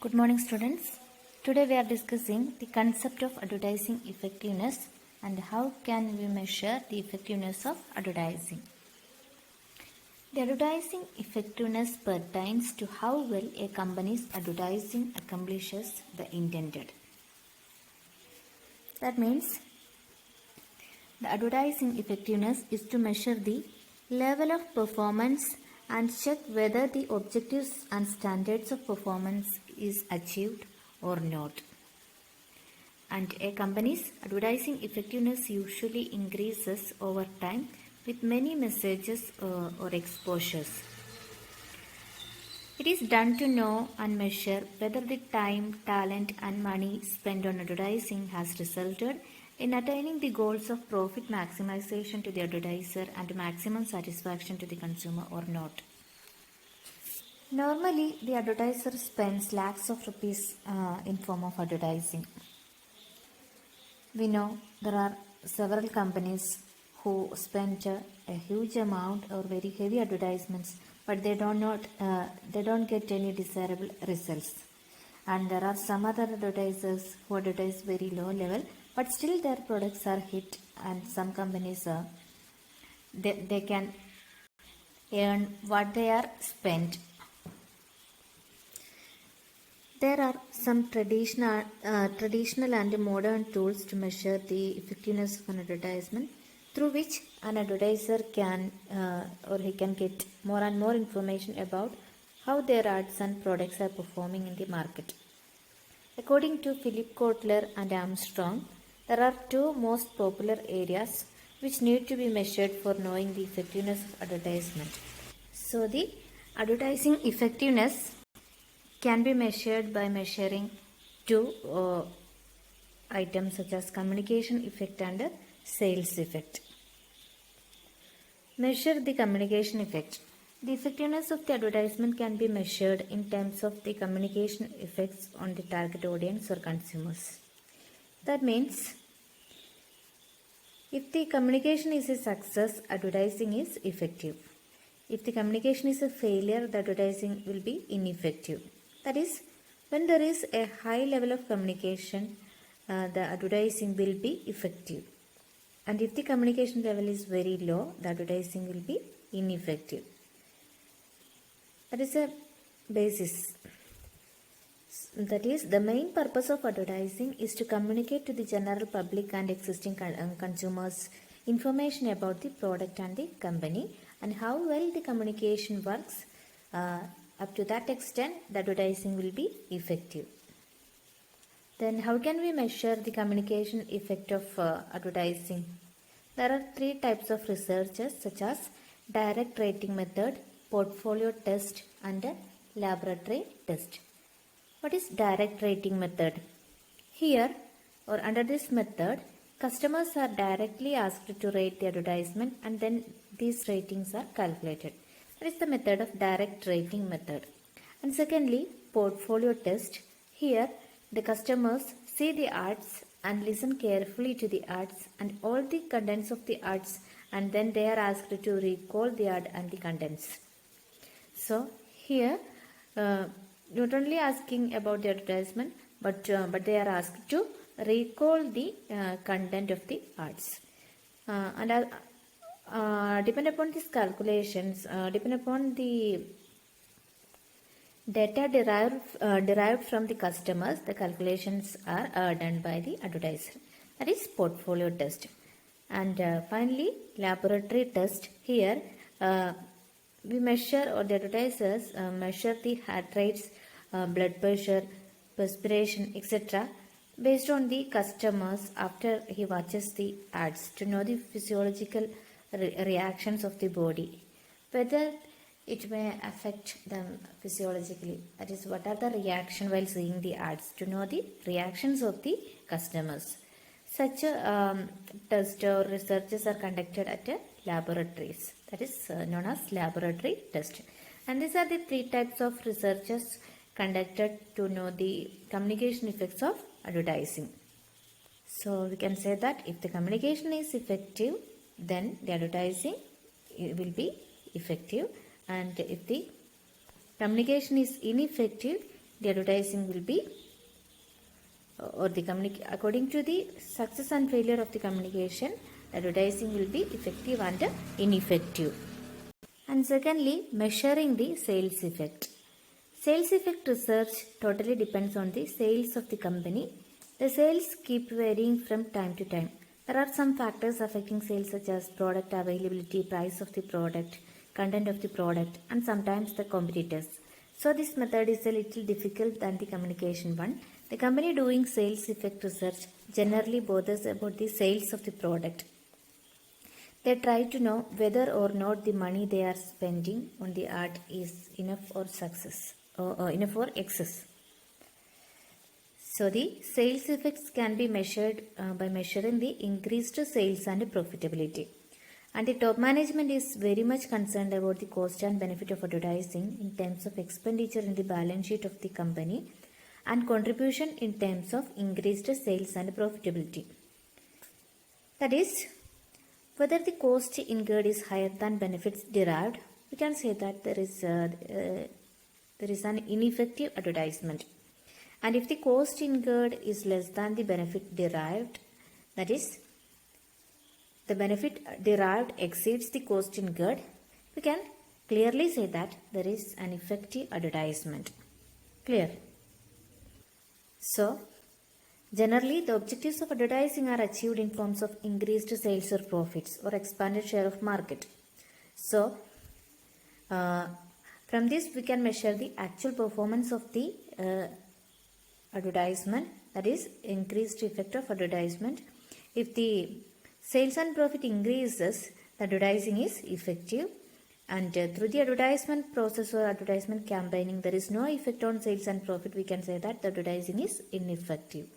Good morning, students. Today we are discussing the concept of advertising effectiveness and how can we measure the effectiveness of advertising. The advertising effectiveness pertains to how well a company's advertising accomplishes the intended. That means the advertising effectiveness is to measure the level of performance and check whether the objectives and standards of performance is achieved or not. And a company's advertising effectiveness usually increases over time with many messages or exposures. It is done to know and measure whether the time, talent and money spent on advertising has resulted in attaining the goals of profit maximization to the advertiser and maximum satisfaction to the consumer or not. Normally, the advertiser spends lakhs of rupees in form of advertising. We know there are several companies who spend a huge amount or very heavy advertisements, but they don't get any desirable results. And there are some other advertisers who advertise very low level, but still their products are hit, and some companies they can earn what they are spent. There are some traditional and modern tools to measure the effectiveness of an advertisement, through which an advertiser can or he can get more and more information about how their ads and products are performing in the market. According to Philip Kotler and Armstrong, there are two most popular areas which need to be measured for knowing the effectiveness of advertisement. So the advertising effectiveness can be measured by measuring two items such as communication effect and sales effect. Measure the communication effect. The effectiveness of the advertisement can be measured in terms of the communication effects on the target audience or consumers. That means if the communication is a success, advertising is effective. If the communication is a failure, the advertising will be ineffective. That is, when there is a high level of communication, the advertising will be effective. And if the communication level is very low, the advertising will be ineffective. That is a basis. That is, the main purpose of advertising is to communicate to the general public and existing consumers information about the product and the company, and how well the communication works. Up to that extent, the advertising will be effective. Then how can we measure the communication effect of advertising? There are three types of researches such as direct rating method, portfolio test and laboratory test. What is direct rating method? Here or under this method, customers are directly asked to rate the advertisement and then these ratings are calculated. That is the method of direct rating method. And secondly, portfolio test. Here the customers see the ads and listen carefully to the ads and all the contents of the ads, and then they are asked to recall the ad and the contents. So here not only asking about the advertisement, but they are asked to recall the content of the ads. Depend upon these calculations, depend upon the data derived from the customers, the calculations are done by the advertiser. That is portfolio test. And finally, laboratory test. Here we measure, or the advertisers measure the heart rates, blood pressure, perspiration, etc. based on the customers after he watches the ads to know the physiological reactions of the body, whether it may affect them physiologically. That is, what are the reaction while seeing the ads, to know the reactions of the customers. Such test or researches are conducted at laboratories. That is known as laboratory test. And these are the three types of researches conducted to know the communication effects of advertising. So we can say that if the communication is effective, then the advertising will be effective, and if the communication is ineffective, the advertising will be according to the success and failure of the communication, the advertising will be effective and ineffective. And secondly, measuring the sales effect. Sales effect research totally depends on the sales of the company. The sales keep varying from time to time. There are some factors affecting sales such as product availability, price of the product, content of the product, and sometimes the competitors. So this method is a little difficult than the communication one. The company doing sales effect research generally bothers about the sales of the product. They try to know whether or not the money they are spending on the ad is enough or enough or excess. So the sales effects can be measured by measuring the increased sales and profitability. And the top management is very much concerned about the cost and benefit of advertising in terms of expenditure in the balance sheet of the company and contribution in terms of increased sales and profitability. That is, whether the cost incurred is higher than benefits derived, we can say that there is an ineffective advertisement. And if the cost incurred is less than the benefit derived, that is, the benefit derived exceeds the cost incurred, we can clearly say that there is an effective advertisement. Clear? So, generally the objectives of advertising are achieved in forms of increased sales or profits or expanded share of market. So, from this we can measure the actual performance of the advertisement, that is increased effect of advertisement. If the sales and profit increases, the advertising is effective, and through the advertisement process or advertisement campaigning there is no effect on sales and profit, we can say that the advertising is ineffective.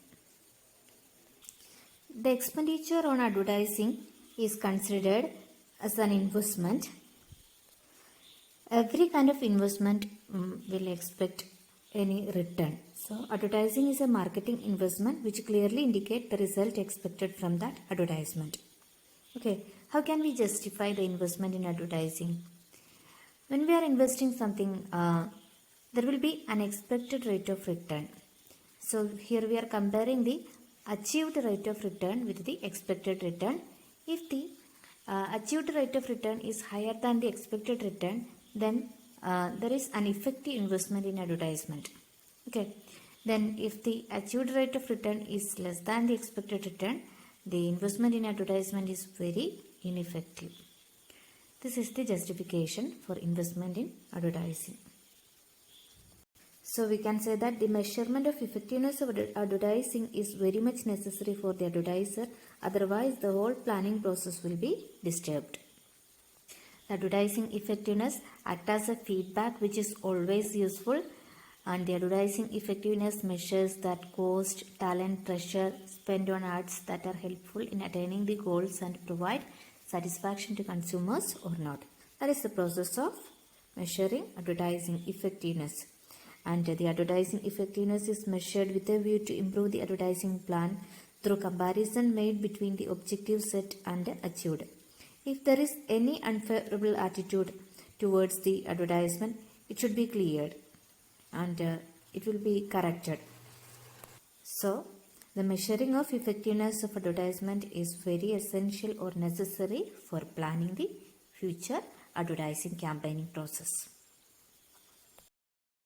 The expenditure on advertising is considered as an investment. Every kind of investment will expect any return. So advertising is a marketing investment which clearly indicates the result expected from that advertisement. Okay, how can we justify the investment in advertising? When we are investing something, there will be an expected rate of return. So here we are comparing the achieved rate of return with the expected return. If the achieved rate of return is higher than the expected return, then there is an effective investment in advertisement. Okay. Then if the achieved rate of return is less than the expected return, the investment in advertisement is very ineffective. This is the justification for investment in advertising. So we can say that the measurement of effectiveness of advertising is very much necessary for the advertiser, otherwise the whole planning process will be disturbed. The advertising effectiveness acts as a feedback which is always useful, and the advertising effectiveness measures that cost, talent, pressure spent on ads that are helpful in attaining the goals and provide satisfaction to consumers or not. That is the process of measuring advertising effectiveness. And the advertising effectiveness is measured with a view to improve the advertising plan through comparison made between the objectives set and achieved. If there is any unfavorable attitude towards the advertisement, it should be cleared and it will be corrected. So, the measuring of effectiveness of advertisement is very essential or necessary for planning the future advertising campaigning process.